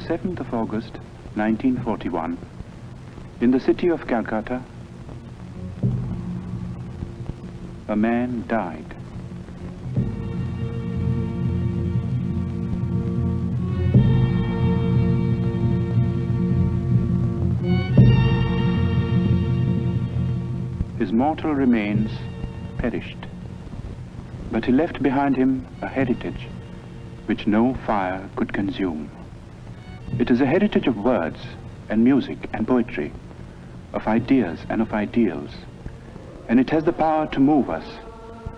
7th of August, 1941, in the city of Calcutta, a man died. His mortal remains perished, but he left behind him a heritage which no fire could consume. It is a heritage of words and music and poetry, of ideas and of ideals, and it has the power to move us,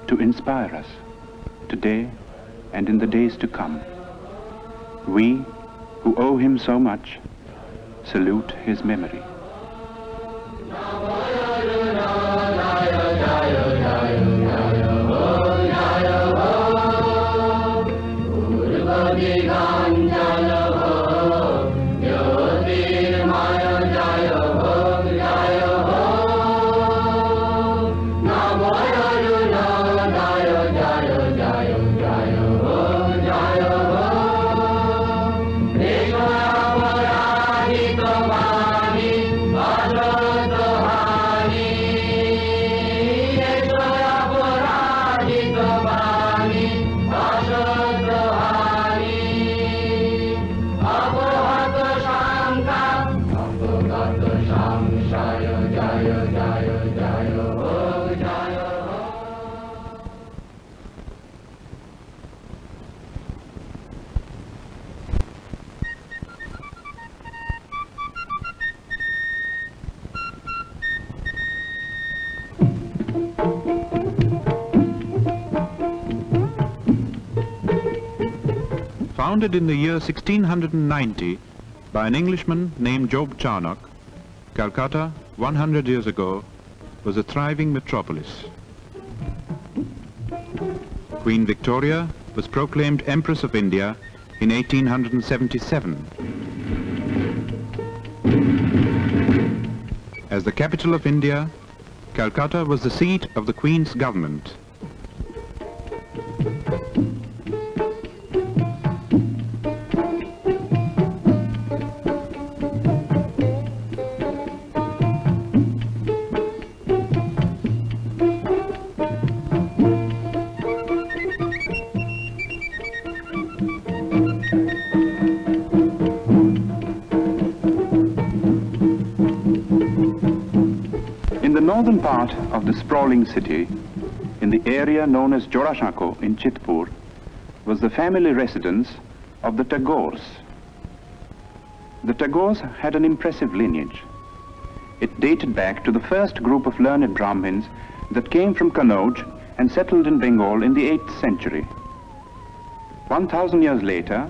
to inspire us, today and in the days to come. We, who owe him so much, salute his memory. Founded in the year 1690 by an Englishman named Job Charnock, Calcutta, 100 years ago, was a thriving metropolis. Queen Victoria was proclaimed Empress of India in 1877. As the capital of India, Calcutta was the seat of the Queen's government. Northern part of the sprawling city, in the area known as Jorashako in Chitpur, was the family residence of the Tagores. The Tagores had an impressive lineage. It dated back to the first group of learned Brahmins that came from Kannauj and settled in Bengal in the 8th century. 1,000 years later,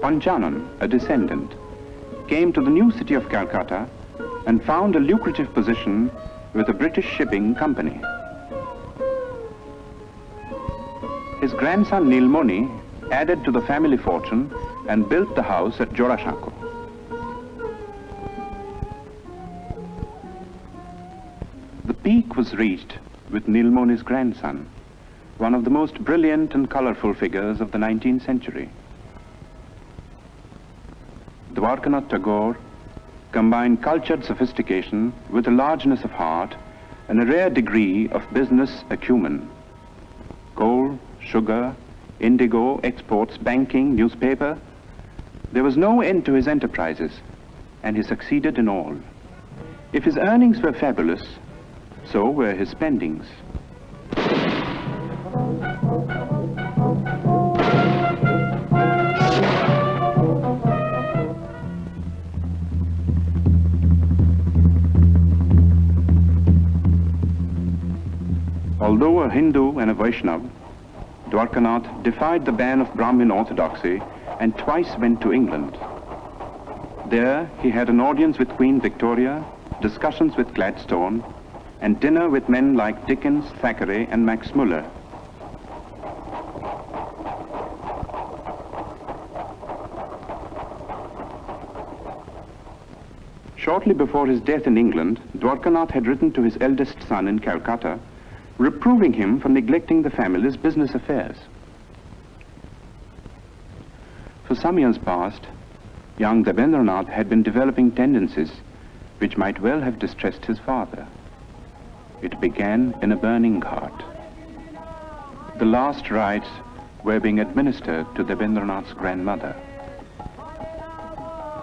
Panchanan, a descendant, came to the new city of Calcutta and found a lucrative position with a British shipping company. His grandson Nilmoni added to the family fortune and built the house at Jorashako. The peak was reached with Nilmoni's grandson, one of the most brilliant and colorful figures of the 19th century. Rabindranath Tagore combined cultured sophistication with a largeness of heart and a rare degree of business acumen. Coal, sugar, indigo, exports, banking, newspaper. There was no end to his enterprises, and he succeeded in all. If his earnings were fabulous, so were his spendings. Although a Hindu and a Vaishnava, Dwarkanath defied the ban of Brahmin orthodoxy and twice went to England. There he had an audience with Queen Victoria, discussions with Gladstone, and dinner with men like Dickens, Thackeray, and Max Muller. Shortly before his death in England, Dwarkanath had written to his eldest son in Calcutta, reproving him for neglecting the family's business affairs. For some years past, young Rabindranath had been developing tendencies which might well have distressed his father. It began in a burning cart. The last rites were being administered to Rabindranath's grandmother.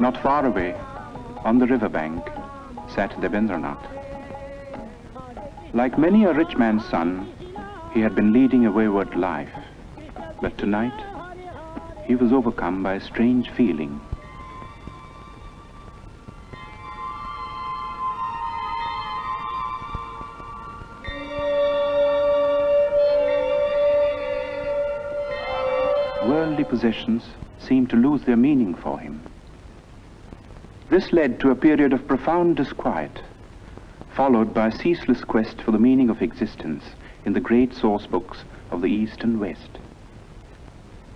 Not far away, on the riverbank, sat Rabindranath. Like many a rich man's son, he had been leading a wayward life, but tonight he was overcome by a strange feeling. Worldly possessions seemed to lose their meaning for him. This led to a period of profound disquiet, followed by a ceaseless quest for the meaning of existence in the great source books of the East and West.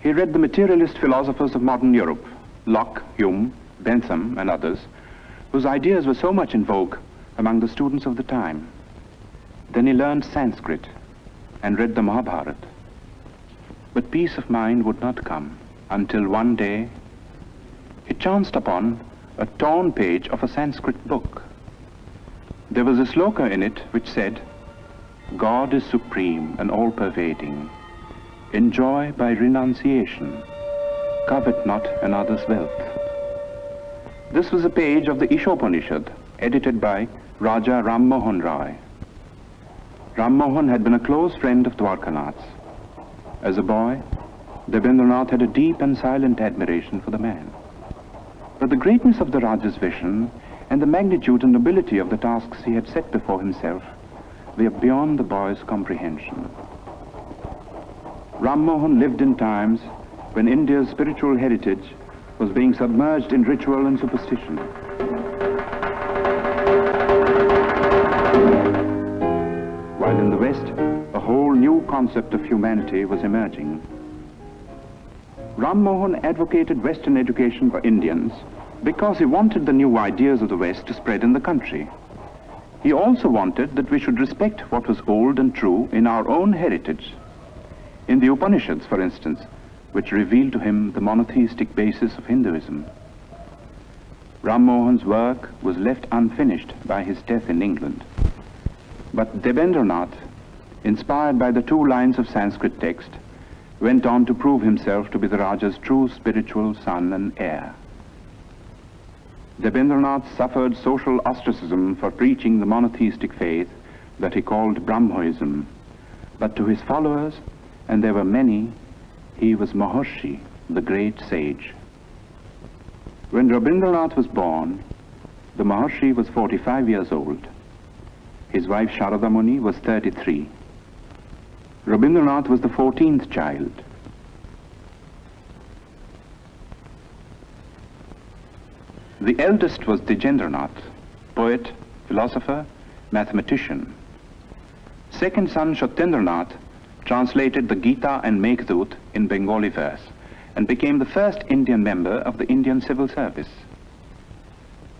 He read the materialist philosophers of modern Europe, Locke, Hume, Bentham, and others, whose ideas were so much in vogue among the students of the time. Then he learned Sanskrit and read the Mahabharata. But peace of mind would not come until one day he chanced upon a torn page of a Sanskrit book. There was a sloka in it which said, "God is supreme and all-pervading. Enjoy by renunciation. Covet not another's wealth." This was a page of the Ishopanishad, edited by Raja Ram Mohan Rai. Ram Mohan had been a close friend of Dwarkanath's. As a boy, Rabindranath had a deep and silent admiration for the man. But the greatness of the Raja's vision and the magnitude and nobility of the tasks he had set before himself were beyond the boy's comprehension. Ram Mohan lived in times when India's spiritual heritage was being submerged in ritual and superstition. While in the West, a whole new concept of humanity was emerging. Ram Mohan advocated Western education for Indians because he wanted the new ideas of the West to spread in the country. He also wanted that we should respect what was old and true in our own heritage. In the Upanishads, for instance, which revealed to him the monotheistic basis of Hinduism. Ram Mohan's work was left unfinished by his death in England. But Rabindranath, inspired by the 2 lines of Sanskrit text, went on to prove himself to be the Raja's true spiritual son and heir. Rabindranath suffered social ostracism for preaching the monotheistic faith that he called Brahmoism, but to his followers, and there were many, he was Maharshi, the great sage. When Rabindranath was born, the Maharshi was 45 years old. His wife Sharada Muni was 33. Rabindranath was the 14th child. The eldest was Dijendranath, poet, philosopher, mathematician. Second son Shatyendranath translated the Gita and Meghdut in Bengali verse and became the first Indian member of the Indian civil service.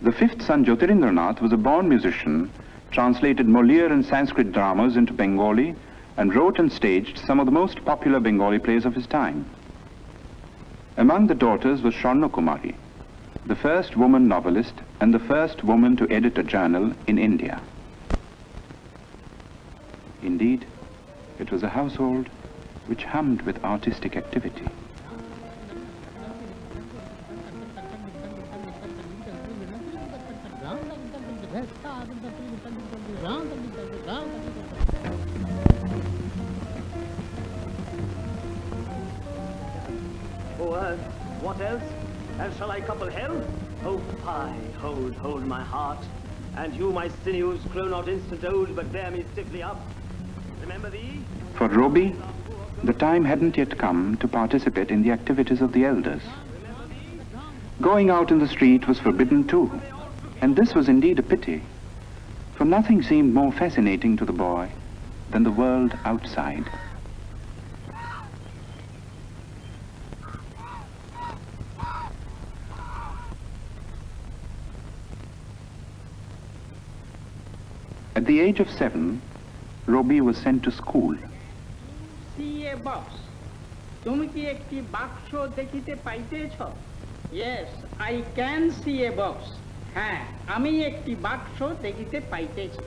The 5th son Jyotirindranath was a born musician, translated Molière and Sanskrit dramas into Bengali, and wrote and staged some of the most popular Bengali plays of his time. Among the daughters was Sharna Kumari, the first woman novelist and the first woman to edit a journal in India. Indeed, it was a household which hummed with artistic activity. What else? And shall I couple hell? Oh, fie, hold my heart. And you, my sinews, grow not instant old, but bear me stiffly up. Remember thee? For Roby, the time hadn't yet come to participate in the activities of the elders. Going out in the street was forbidden too, and this was indeed a pity, for nothing seemed more fascinating to the boy than the world outside. At the age of 7, Roby was sent to school. See a box. তুমি কি একটি বাক্স দেখিতে পাইতেছ? Yes, I can see a box. হ্যাঁ, আমি একটি বাক্স দেখিতে পাইতেছি।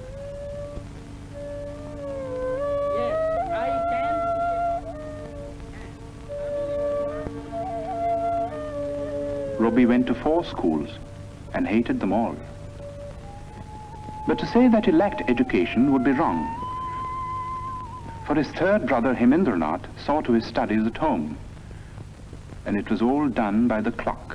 Yes, I can see a box. Robbie went to 4 schools and hated them all. But to say that he lacked education would be wrong. For his third brother Hemendranath saw to his studies at home, and it was all done by the clock.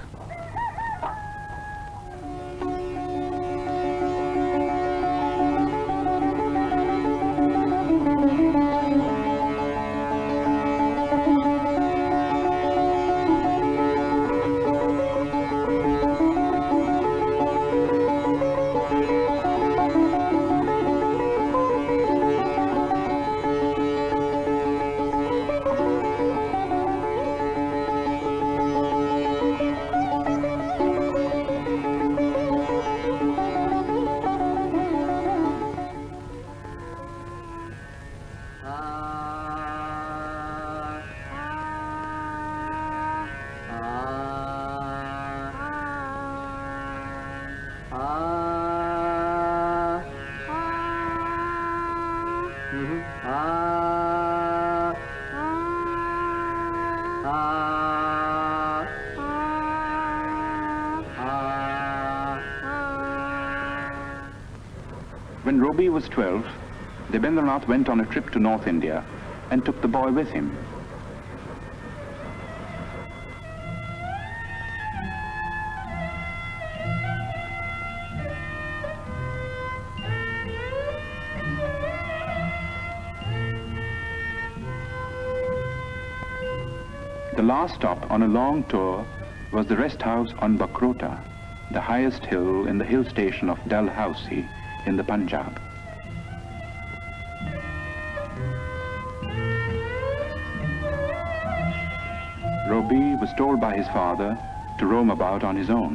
When Robbie was 12, Rabindranath went on a trip to North India and took the boy with him. The last stop on a long tour was the rest house on Bakrota, the highest hill in the hill station of Dalhousie in the Punjab. Robbie was told by his father to roam about on his own.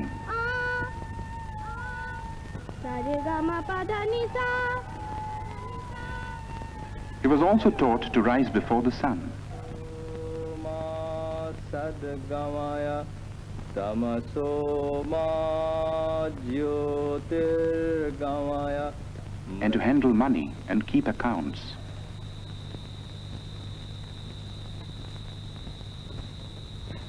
He was also taught to rise before the sun. And to handle money and keep accounts.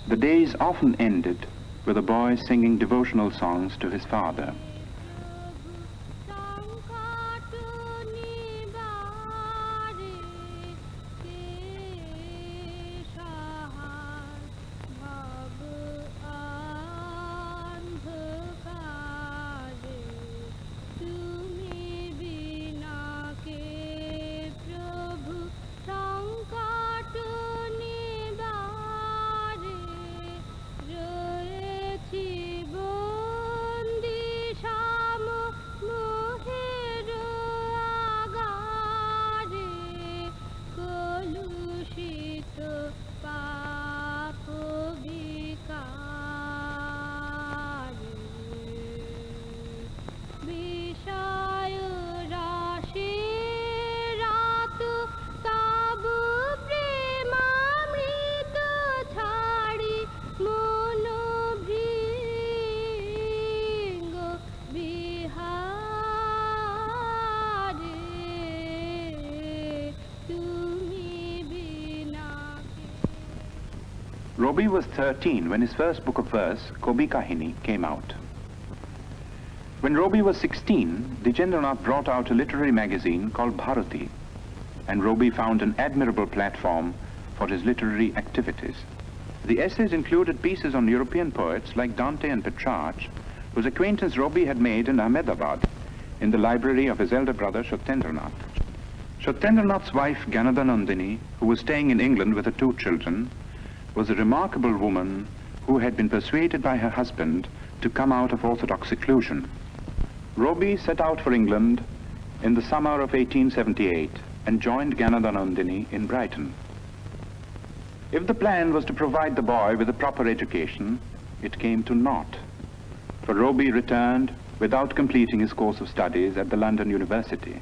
The days often ended with a boy singing devotional songs to his father. Robbie was 13 when his first book of verse, Kobi Kahini, came out. When Robbie was 16, Rabindranath brought out a literary magazine called Bharati, and Robbie found an admirable platform for his literary activities. The essays included pieces on European poets like Dante and Petrarch, whose acquaintance Robbie had made in Ahmedabad, in the library of his elder brother Shantiniketan. Shantiniketan's wife Ganadanandini, who was staying in England with her 2 children, was a remarkable woman who had been persuaded by her husband to come out of orthodox seclusion. Robbie set out for England in the summer of 1878 and joined Ganadanandini in Brighton. If the plan was to provide the boy with a proper education, it came to naught, for Robbie returned without completing his course of studies at the London University.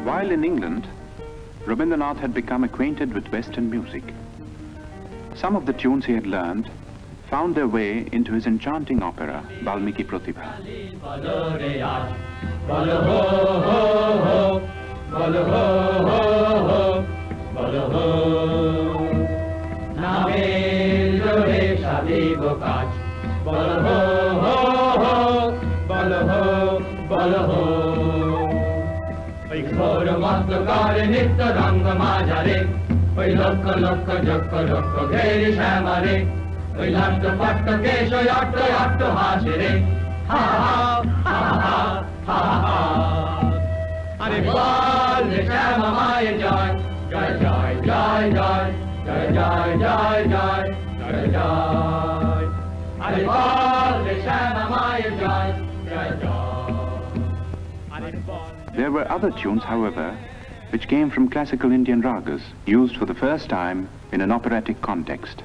While in Rabindranath had become acquainted with Western music. Some of the tunes he had learned found their way into his enchanting opera, Balmiki Pratibha. There were other tunes, however, which came from classical Indian ragas, used for the first time in an operatic context.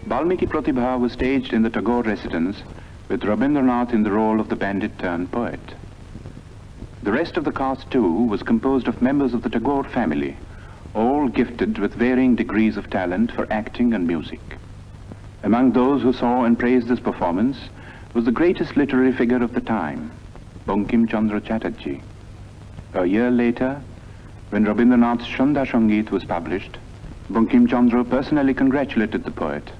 Balmiki Pratibha was staged in the Tagore residence with Rabindranath in the role of the bandit-turned-poet. The rest of the cast too was composed of members of the Tagore family, all gifted with varying degrees of talent for acting and music. Among those who saw and praised this performance was the greatest literary figure of the time, Bankim Chandra Chatterjee. A year later, when Rabindranath's Shanda Sangeet was published, Bankim Chandra personally congratulated the poet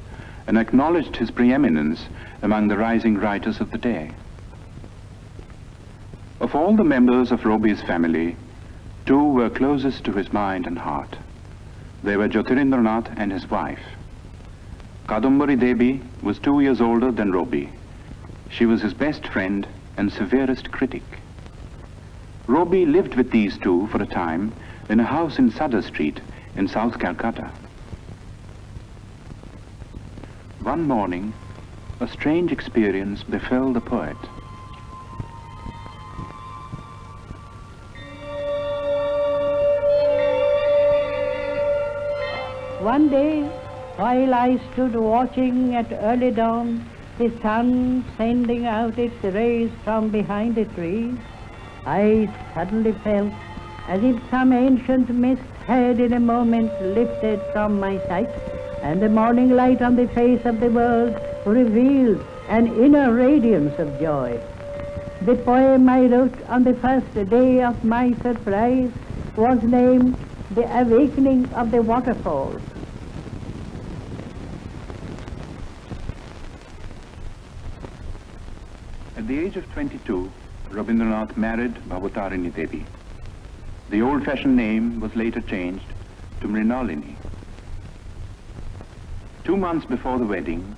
and acknowledged his preeminence among the rising writers of the day. Of all the members of Robi's family, two were closest to his mind and heart. They were Jyotirindranath and his wife. Kadambari Devi was 2 years older than Robi. She was his best friend and severest critic. Robi lived with these two for a time in a house in Sadar Street in South Calcutta. One morning, a strange experience befell the poet. One day, while I stood watching at early dawn, the sun sending out its rays from behind the trees, I suddenly felt as if some ancient mist had in a moment lifted from my sight, and the morning light on the face of the world revealed an inner radiance of joy. The poem I wrote on the first day of my surprise was named The Awakening of the Waterfall. At the age of 22, Rabindranath married Bhavatarini Devi. The old-fashioned name was later changed to Mrinalini. 2 months before the wedding,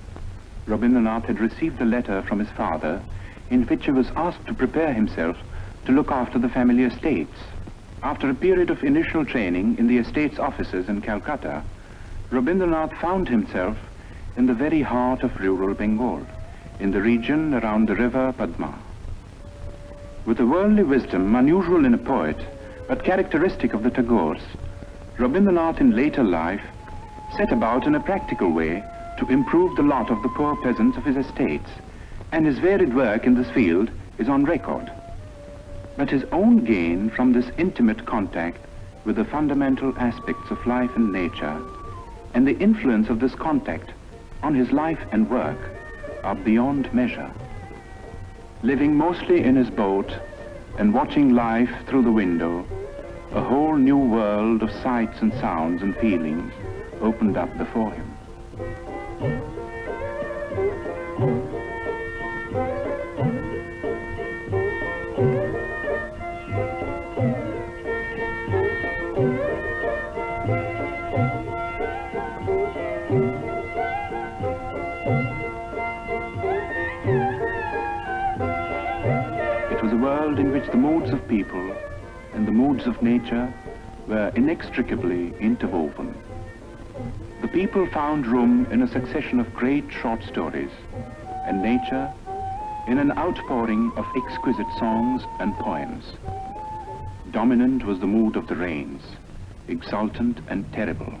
Rabindranath had received a letter from his father in which he was asked to prepare himself to look after the family estates. After a period of initial training in the estates offices in Calcutta, Rabindranath found himself in the very heart of rural Bengal, in the region around the river Padma. With a worldly wisdom unusual in a poet, but characteristic of the Tagores, Rabindranath in later life set about in a practical way to improve the lot of the poor peasants of his estates, and his varied work in this field is on record. But his own gain from this intimate contact with the fundamental aspects of life and nature, and the influence of this contact on his life and work, are beyond measure. Living mostly in his boat and watching life through the window, a whole new world of sights and sounds and feelings opened up before him. It was a world in which the moods of people and the moods of nature were inextricably interwoven. The people found room in a succession of great short stories, and nature in an outpouring of exquisite songs and poems. Dominant was the mood of the rains, exultant and terrible.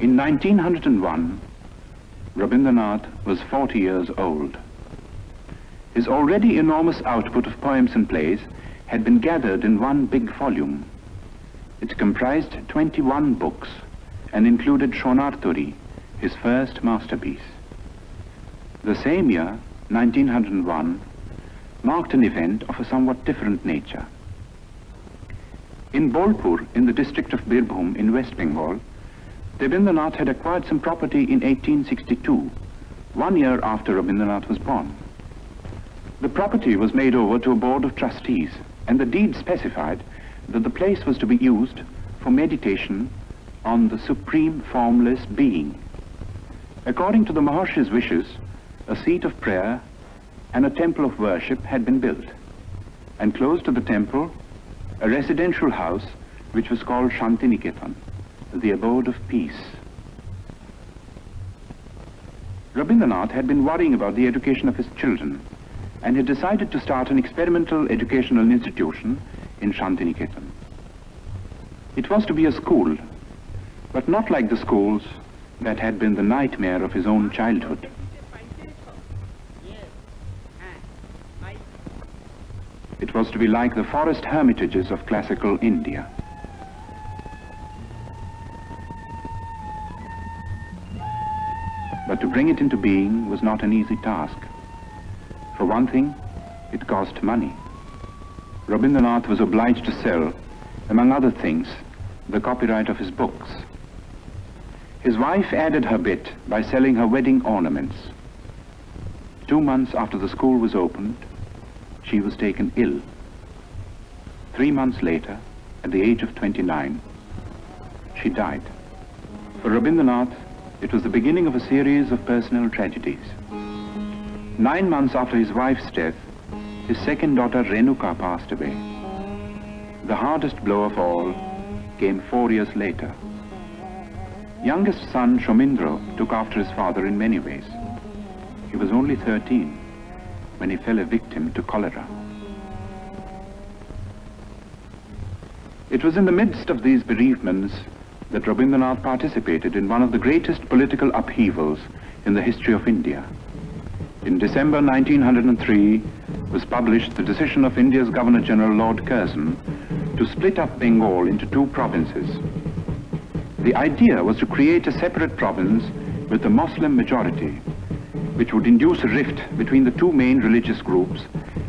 In 1901, Rabindranath was 40 years old. His already enormous output of poems and plays had been gathered in one big volume. It comprised 21 books and included Shonarturi, his first masterpiece. The same year, 1901, marked an event of a somewhat different nature. In Bolpur, in the district of Birbhum in West Bengal, Rabindranath had acquired some property in 1862, 1 year after Rabindranath was born. The property was made over to a board of trustees, and the deed specified that the place was to be used for meditation on the supreme formless being. According to the Maharshi's wishes, a seat of prayer and a temple of worship had been built, and close to the temple, a residential house which was called Shantiniketan, the abode of peace. Rabindranath had been worrying about the education of his children and had decided to start an experimental educational institution in Shantiniketan. It was to be a school, but not like the schools that had been the nightmare of his own childhood. It was to be like the forest hermitages of classical India. But to bring it into being was not an easy task. For one thing, it cost money. Rabindranath was obliged to sell, among other things, the copyright of his books. His wife added her bit by selling her wedding ornaments. 2 months after the school was opened, she was taken ill. 3 months later, at the age of 29, she died. For Rabindranath, it was the beginning of a series of personal tragedies. 9 months after his wife's death, his second daughter Renuka passed away. The hardest blow of all came 4 years later. Youngest son Shomindra took after his father in many ways. He was only 13 when he fell a victim to cholera. It was in the midst of these bereavements that Rabindranath participated in one of the greatest political upheavals in the history of India. In December 1903 was published the decision of India's Governor-General Lord Curzon to split up Bengal into 2 provinces. The idea was to create a separate province with a Muslim majority, which would induce a rift between the 2 main religious groups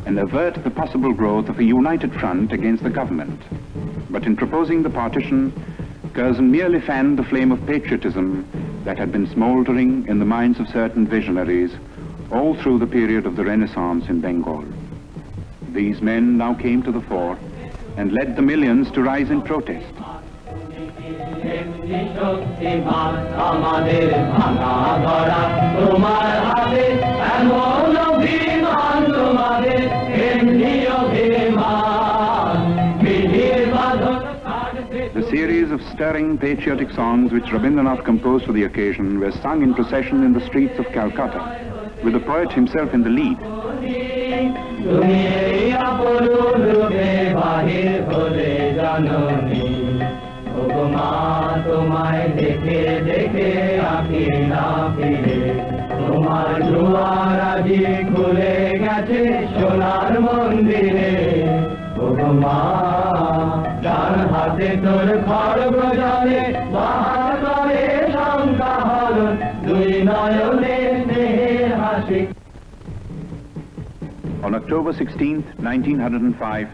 and avert the possible growth of a united front against the government. But in proposing the partition, Curzon merely fanned the flame of patriotism that had been smouldering in the minds of certain visionaries all through the period of the Renaissance in Bengal. These men now came to the fore and led the millions to rise in protest. The series of stirring patriotic songs which Rabindranath composed for the occasion were sung in procession in the streets of Calcutta, with the poet himself in the lead. On October 16, 1905,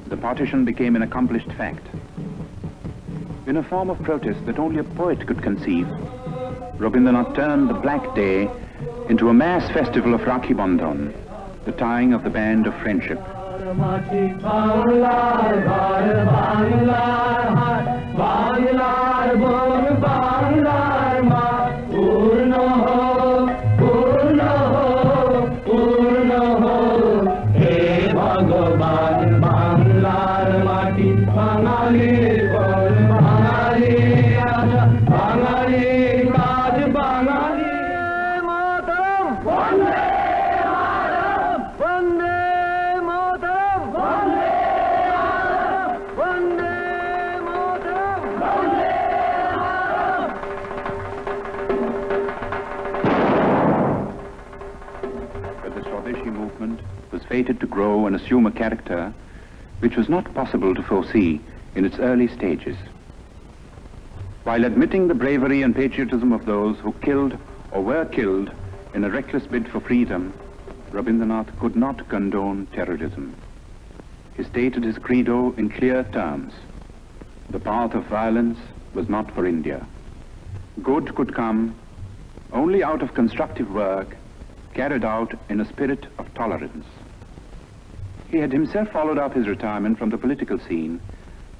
the partition became an accomplished fact. In a form of protest that only a poet could conceive, Rabindranath turned the Black Day into a mass festival of Rakhi Bandhan, the tying of the band of friendship. Fated to grow and assume a character which was not possible to foresee in its early stages. While admitting the bravery and patriotism of those who killed or were killed in a reckless bid for freedom, Rabindranath could not condone terrorism. He stated his credo in clear terms. The path of violence was not for India. Good could come only out of constructive work carried out in a spirit of tolerance. He had himself followed up his retirement from the political scene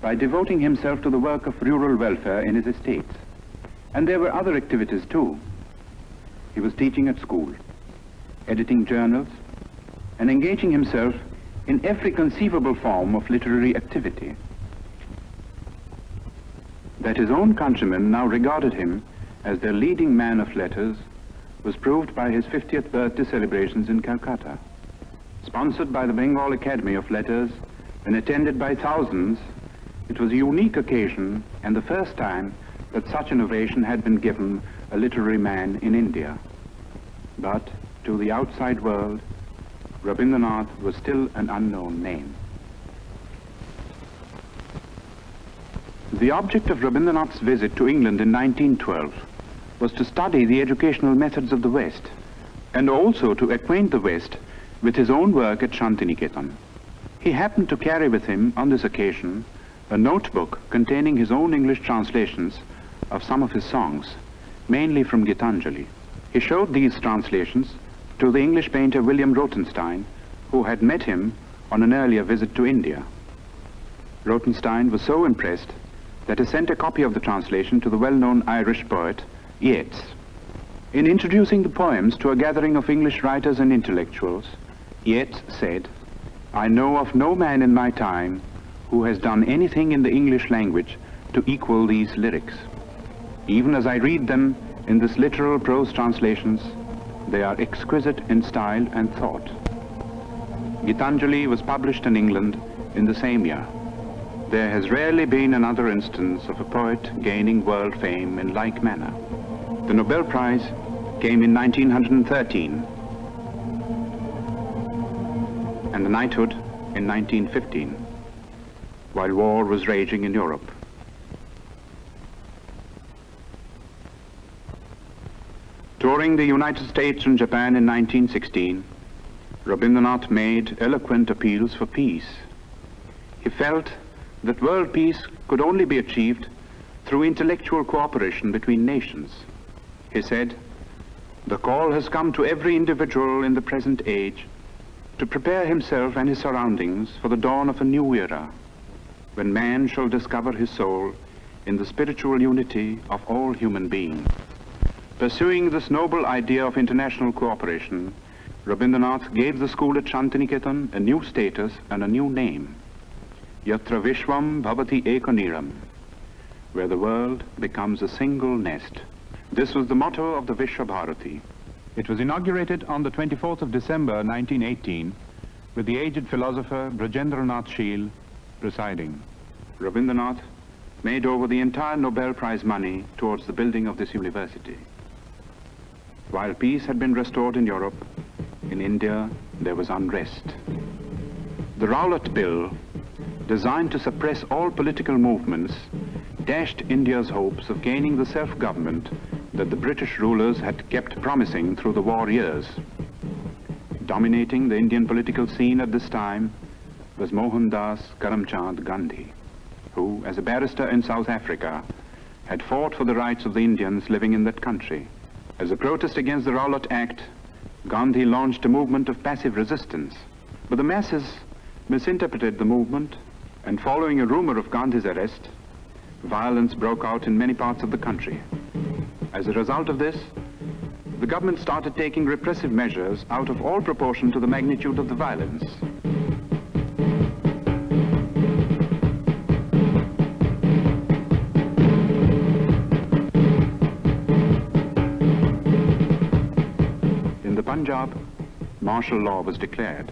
by devoting himself to the work of rural welfare in his estates. And there were other activities too. He was teaching at school, editing journals, and engaging himself in every conceivable form of literary activity. That his own countrymen now regarded him as their leading man of letters was proved by his 50th birthday celebrations in Calcutta. Sponsored by the Bengal Academy of Letters and attended by thousands, it was a unique occasion and the first time that such an ovation had been given a literary man in India. But to the outside world, Rabindranath was still an unknown name. The object of Rabindranath's visit to England in 1912 was to study the educational methods of the West and also to acquaint the West with his own work at Shantiniketan. He happened to carry with him on this occasion a notebook containing his own English translations of some of his songs, mainly from Gitanjali. He showed these translations to the English painter William Rothenstein, who had met him on an earlier visit to India. Rothenstein was so impressed that he sent a copy of the translation to the well-known Irish poet Yeats. In introducing the poems to a gathering of English writers and intellectuals, Yeats said, "I know of no man in my time who has done anything in the English language to equal these lyrics. Even as I read them in this literal prose translations, they are exquisite in style and thought." Gitanjali was published in England in the same year. There has rarely been another instance of a poet gaining world fame in like manner. The Nobel Prize came in 1913 and the knighthood in 1915, while war was raging in Europe. Touring the United States and Japan in 1916, Rabindranath made eloquent appeals for peace. He felt that world peace could only be achieved through intellectual cooperation between nations. He said, "The call has come to every individual in the present age to prepare himself and his surroundings for the dawn of a new era, when man shall discover his soul in the spiritual unity of all human beings." Pursuing this noble idea of international cooperation, Rabindranath gave the school at Shantiniketan a new status and a new name, Yatra Vishwam Bhavati Ekaniram, where the world becomes a single nest. This was the motto of the Vishwa Bharati. It was inaugurated on the 24th of December 1918 with the aged philosopher Brajendranath Sheel presiding. Rabindranath made over the entire Nobel Prize money towards the building of this university. While peace had been restored in Europe, in India there was unrest. The Rowlatt Bill, designed to suppress all political movements, dashed India's hopes of gaining the self-government that the British rulers had kept promising through the war years. Dominating the Indian political scene at this time was Mohandas Karamchand Gandhi, who, as a barrister in South Africa, had fought for the rights of the Indians living in that country. As a protest against the Rowlatt Act, Gandhi launched a movement of passive resistance. But the masses misinterpreted the movement, and following a rumor of Gandhi's arrest, violence broke out in many parts of the country. As a result of this, the government started taking repressive measures out of all proportion to the magnitude of the violence. In the Punjab, martial law was declared.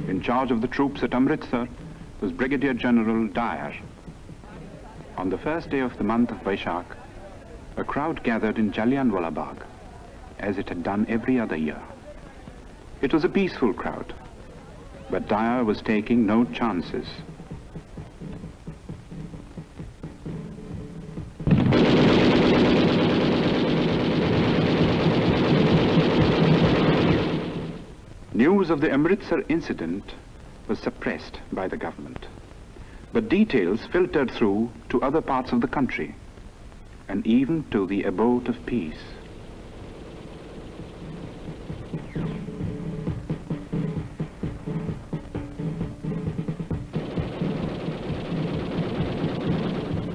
In charge of the troops at Amritsar was Brigadier General Dyer. On the first day of the month of Vaishak, a crowd gathered in Jallianwala Bagh, as it had done every other year. It was a peaceful crowd, but Dyer was taking no chances. News of the Amritsar incident was suppressed by the government, but details filtered through to other parts of the country, and even to the abode of peace.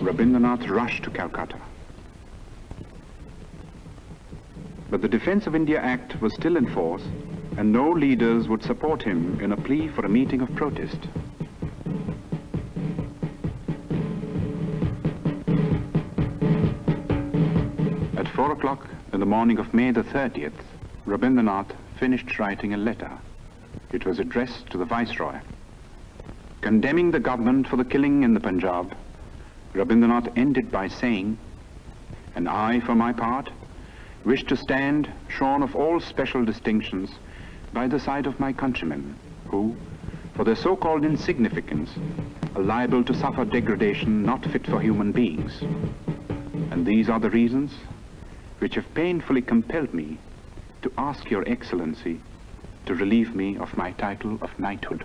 Rabindranath rushed to Calcutta. But the Defence of India Act was still in force, and no leaders would support him in a plea for a meeting of protest. At 4 o'clock in the morning of May the 30th, Rabindranath finished writing a letter. It was addressed to the Viceroy. Condemning the government for the killing in the Punjab, Rabindranath ended by saying, "And I, for my part, wish to stand shorn of all special distinctions by the side of my countrymen, who, for their so-called insignificance, are liable to suffer degradation not fit for human beings. And these are the reasons which have painfully compelled me to ask Your Excellency to relieve me of my title of knighthood."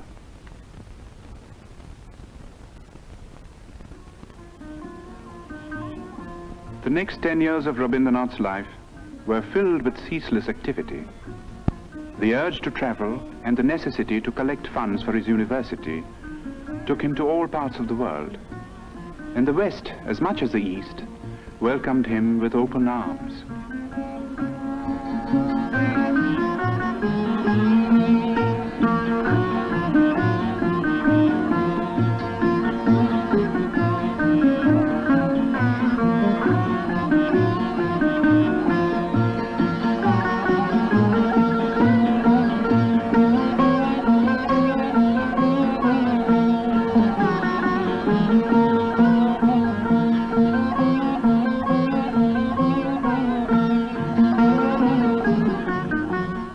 The next 10 years of Rabindranath's life were filled with ceaseless activity. The urge to travel and the necessity to collect funds for his university took him to all parts of the world, and the West, as much as the East, welcomed him with open arms.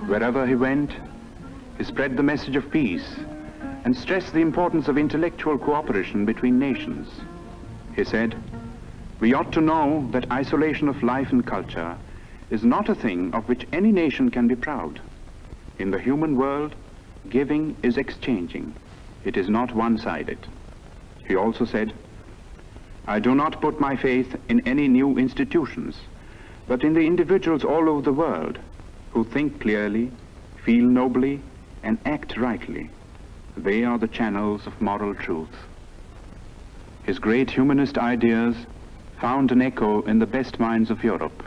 Wherever he went, he spread the message of peace and stressed the importance of intellectual cooperation between nations. He said, "We ought to know that isolation of life and culture is not a thing of which any nation can be proud. In the human world, giving is exchanging. it is not one-sided. He also said, "I do not put my faith in any new institutions, but in the individuals all over the world who think clearly, feel nobly, and act rightly. They are the channels of moral truth." His great humanist ideas found an echo in the best minds of Europe,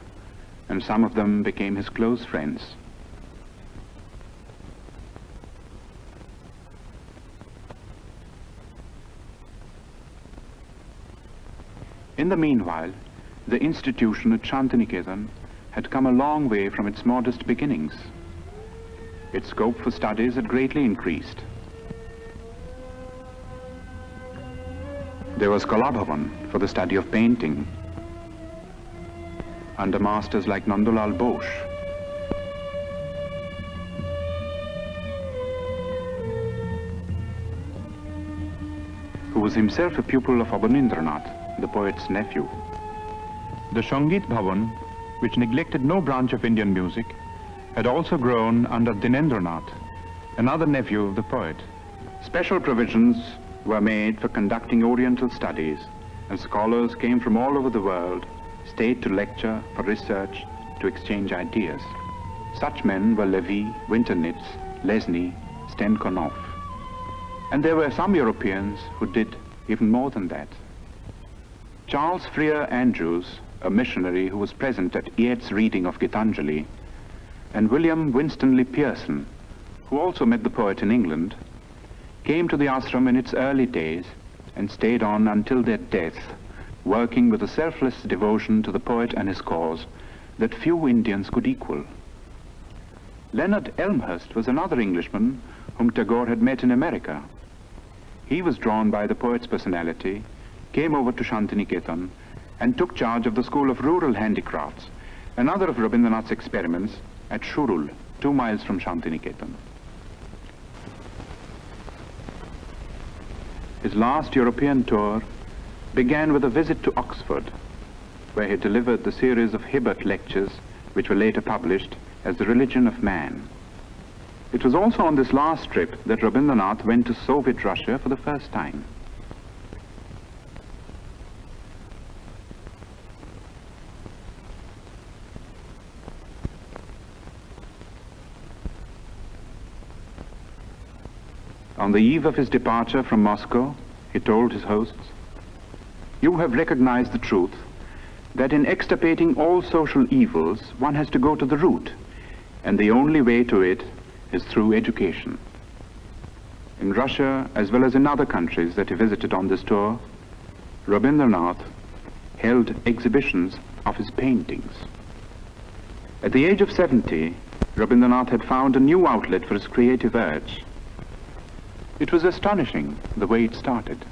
and some of them became his close friends. In the meanwhile, the institution at Shantiniketan had come a long way from its modest beginnings. Its scope for studies had greatly increased. There was Kalabhavan for the study of painting, under masters like Nandulal Bose. Who was himself a pupil of Rabindranath, the poet's nephew. The Sangeet Bhavan, which neglected no branch of Indian music, had also grown under Dinendranath, another nephew of the poet. Special provisions were made for conducting Oriental studies, and scholars came from all over the world, stayed to lecture, for research, to exchange ideas. Such men were Levy, Winternitz, Lesny, Stenkonov. And there were some Europeans who did even more than that. Charles Freer Andrews, a missionary who was present at Yeats' reading of Gitanjali, and William Winstanley Pearson, who also met the poet in England, came to the ashram in its early days and stayed on until their death, working with a selfless devotion to the poet and his cause that few Indians could equal. Leonard Elmhurst was another Englishman whom Tagore had met in America. He was drawn by the poet's personality, came over to Shantiniketan, and took charge of the School of Rural Handicrafts, another of Rabindranath's experiments at Shurul, 2 miles from Shantiniketan. His last European tour began with a visit to Oxford, where he delivered the series of Hibbert lectures, which were later published as The Religion of Man. It was also on this last trip that Rabindranath went to Soviet Russia for the first time. On the eve of his departure from Moscow, he told his hosts, "You have recognized the truth that in extirpating all social evils, one has to go to the root, and the only way to it is through education." In Russia, as well as in other countries that he visited on this tour, Rabindranath held exhibitions of his paintings. At the age of 70, Rabindranath had found a new outlet for his creative urge. It was astonishing the way it started.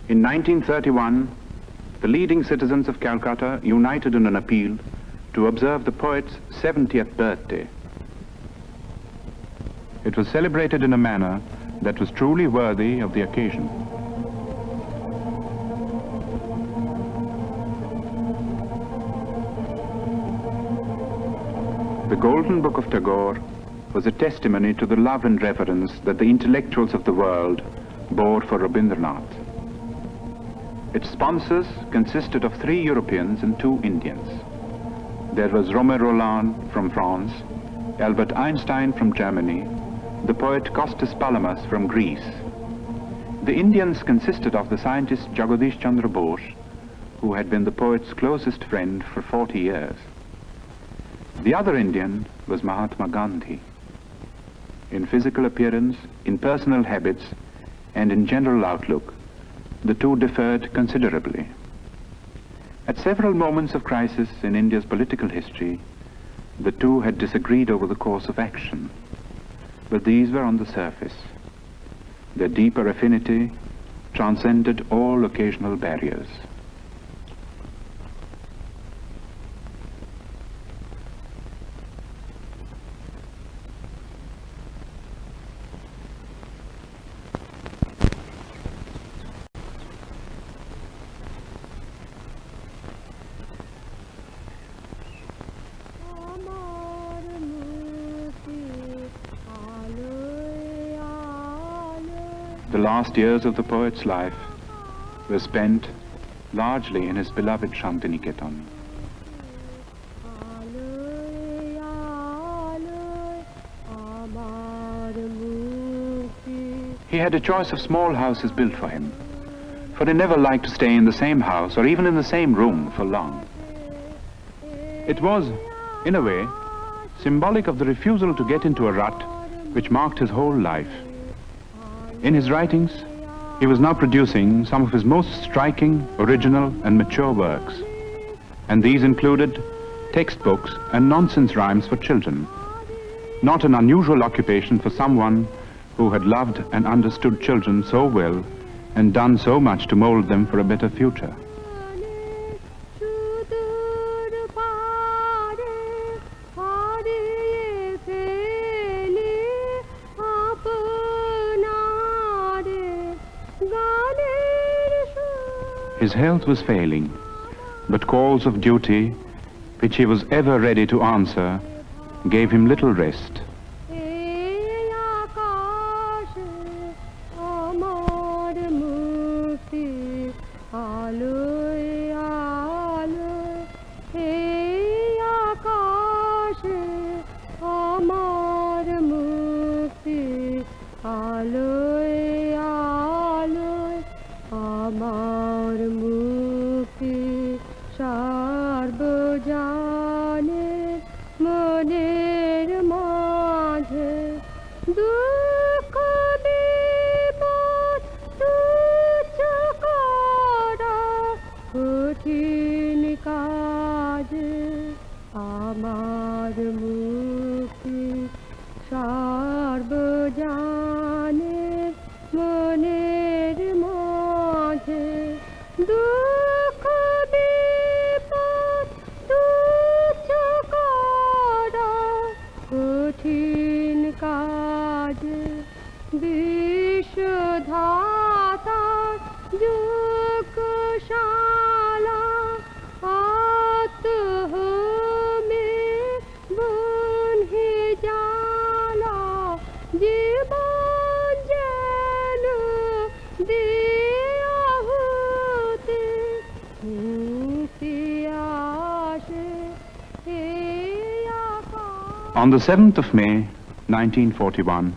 In 1931, the leading citizens of Calcutta united in an appeal to observe the poet's 70th birthday. It was celebrated in a manner that was truly worthy of the occasion. The Golden Book of Tagore was a testimony to the love and reverence that the intellectuals of the world bore for Rabindranath. Its sponsors consisted of 3 Europeans and 2 Indians. There was Romain Rolland from France, Albert Einstein from Germany, the poet Kostas Palamas from Greece. The Indians consisted of the scientist Jagadish Chandra Bose, who had been the poet's closest friend for 40 years. The other Indian was Mahatma Gandhi. In physical appearance, in personal habits, and in general outlook, the two differed considerably. At several moments of crisis in India's political history, the two had disagreed over the course of action, but these were on the surface. Their deeper affinity transcended all occasional barriers. The last years of the poet's life were spent largely in his beloved Shantiniketan. He had a choice of small houses built for him, for he never liked to stay in the same house or even in the same room for long. It was, in a way, symbolic of the refusal to get into a rut which marked his whole life. In his writings, he was now producing some of his most striking, original and mature works, and these included textbooks and nonsense rhymes for children, not an unusual occupation for someone who had loved and understood children so well and done so much to mold them for a better future. His health was failing, but calls of duty, which he was ever ready to answer, gave him little rest. On the 7th of May, 1941,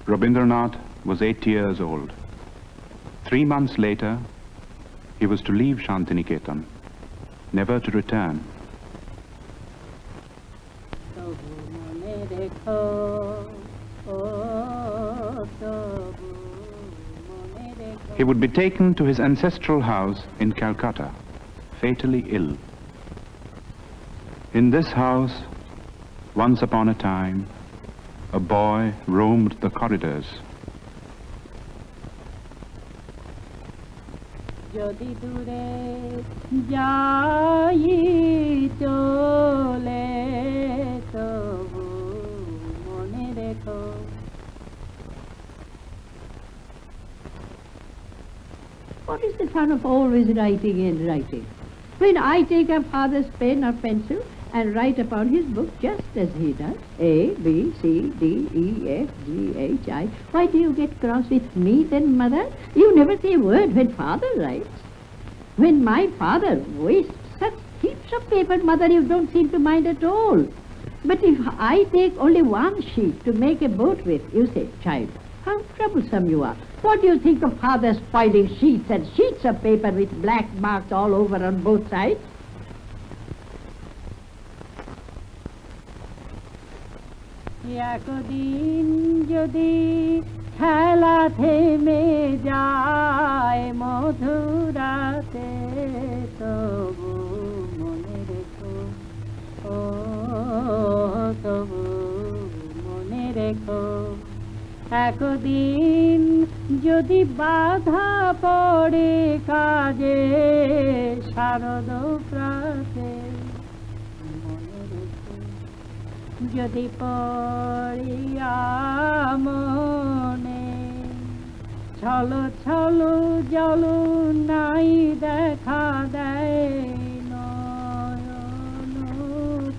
Rabindranath was 80 years old. 3 months later, he was to leave Shantiniketan, never to return. He would be taken to his ancestral house in Calcutta, fatally ill. In this house, once upon a time, a boy roamed the corridors. যদি দূরে যাই চলে তবু মনে রেখো। What is the fun of always writing and writing? When I take up father's pen or pencil and write upon his book just as he does, A, B, C, D, E, F, G, H, I, why do you get cross with me then, mother? You never say a word when father writes. When my father wastes such heaps of paper, mother, you don't seem to mind at all. But if I take only one sheet to make a boat with, you say, child, how troublesome you are. What do you think of father spoiling sheets and sheets of paper with black marks all over on both sides? একদিন যদি খেলা থেমে যায় মধুরাতে তবু মনে রেখো, ও তবু মনে রেখো। একদিন যদি বাধা পড়ে কাজে শারদ প্রাতে মনে রেখো, যদি পড়িয়া মনে ছলো ছলো জল নাই দেখা দেয় নয়ন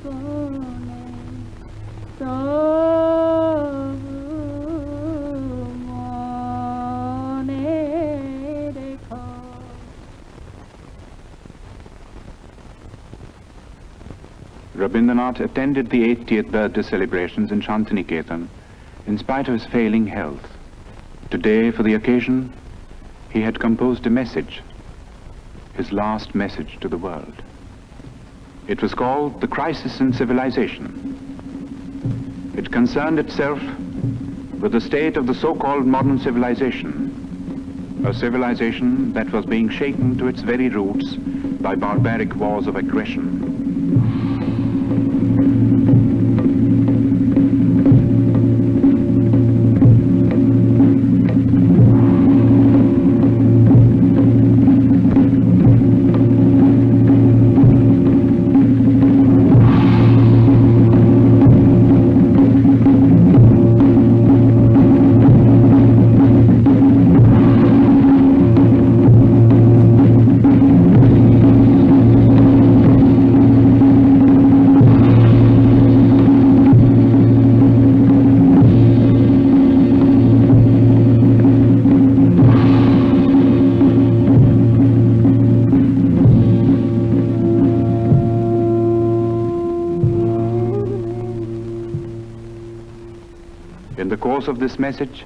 কোণে তবু মনে রেখো। Rabindranath attended the 80th birthday celebrations in Shantiniketan in spite of his failing health. Today, for the occasion, he had composed a message, his last message to the world. It was called The Crisis in Civilization. It concerned itself with the state of the so-called modern civilization, a civilization that was being shaken to its very roots by barbaric wars of aggression. In the course of this message,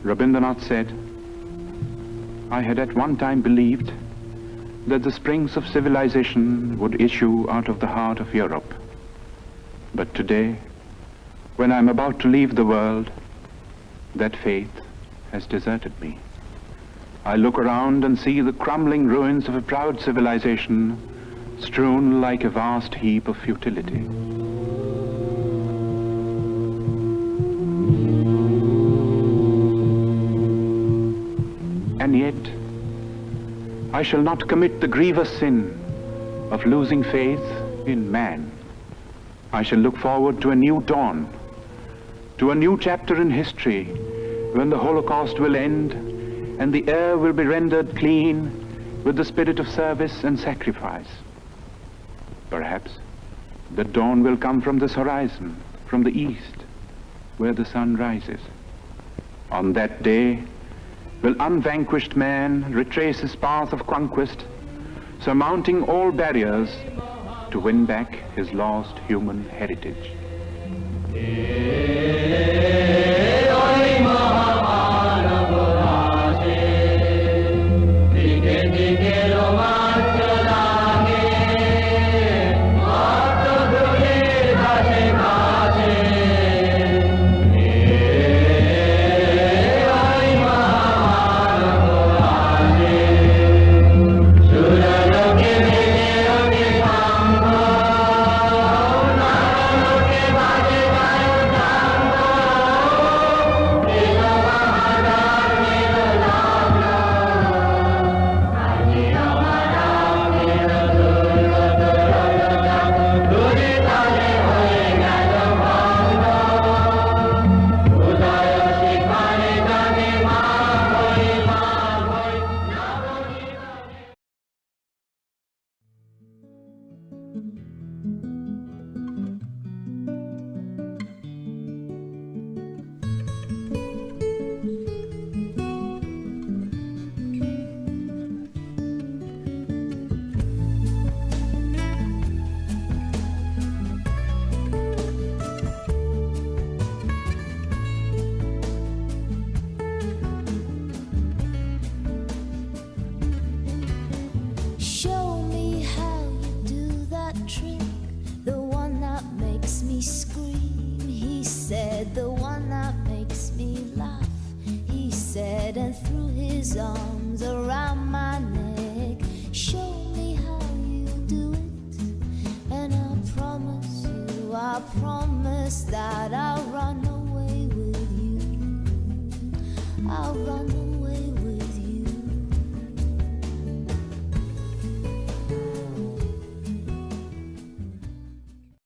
Rabindranath said, I had at one time believed that the springs of civilization would issue out of the heart of Europe. But today, when I am about to leave the world, that faith has deserted me. I look around and see the crumbling ruins of a proud civilization strewn like a vast heap of futility. And yet, I shall not commit the grievous sin of losing faith in man. I shall look forward to a new dawn, to a new chapter in history when the Holocaust will end and the air will be rendered clean with the spirit of service and sacrifice. Perhaps the dawn will come from this horizon, from the east, where the sun rises. On that day, will unvanquished man retrace his path of conquest, surmounting all barriers to win back his lost human heritage. said, the one that makes me laugh. He said, and threw his arms around my neck. Show me how you do it, and I promise that I'll run away with you. I'll run